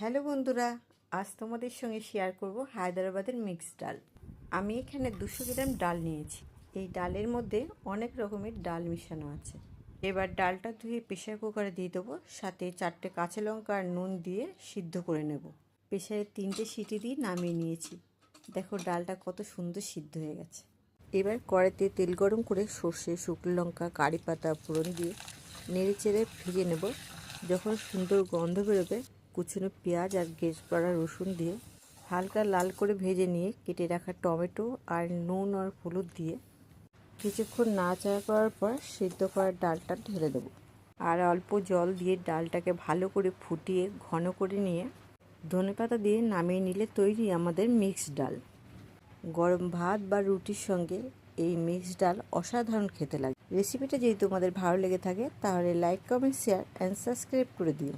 Hello বন্ধুরা, আজ তোমাদের সঙ্গে শেয়ার করব হায়দ্রাবাদের মিক্স ডাল। আমি এখানে 200 গ্রাম ডাল নিয়েছি। এই ডালের মধ্যে অনেক রকমের ডাল মিশানো আছে। এবার ডালটা ধুয়ে প্রেসার কুকারে দিয়ে দেবো, সাথে 4টে কাঁচা লঙ্কা আর নুন দিয়ে সিদ্ধ করে নেব। প্রেসারে 3টে সিটি দিয়ে নামিয়ে নিয়েছি। দেখো ডালটা কত সুন্দর সিদ্ধ হয়ে গেছে। এবার কড়াইতে তেল গরম করে সর্ষে, শুকনো লঙ্কা, কারি পাতা ফোড়ন দিয়ে নেড়ে চেড়ে ভেজে নেব। যখন সুন্দর গন্ধ বেরোবে, কুচনো পেঁয়াজ আর গ্রেট করা রসুন দিয়ে হালকা লাল করে ভেজে নিয়ে কেটে রাখা টমেটো আর নুন আর হলুদ দিয়ে কিছুক্ষণ নাড়াচাড়া করার পর সিদ্ধ করা ডালটা ঢেলে দেবো। আর অল্প জল দিয়ে ডালটাকে ভালো করে ফুটিয়ে ঘন করে নিয়ে ধনেপাতা দিয়ে নামিয়ে নিলে তৈরি আমাদের মিক্সড ডাল। গরম ভাত বা রুটির সঙ্গে এই মিক্সড ডাল অসাধারণ খেতে লাগে। রেসিপিটা যদি তোমাদের ভালো লেগে থাকে তাহলে like, comment, share and subscribe করে দিও।